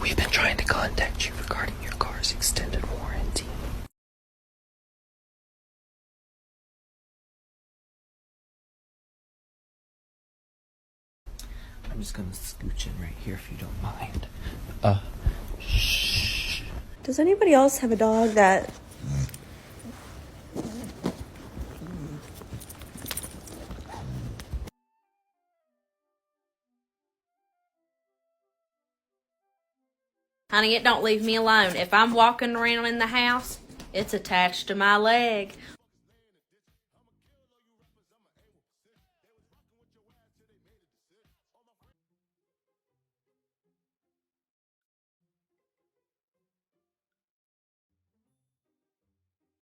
We've been trying to contact you regarding your car's extended warranty. I'm just gonna scooch in right here if you don't mind. Shh. Does anybody else have a dog that... Honey, it don't leave me alone. If I'm walking around in the house, it's attached to my leg.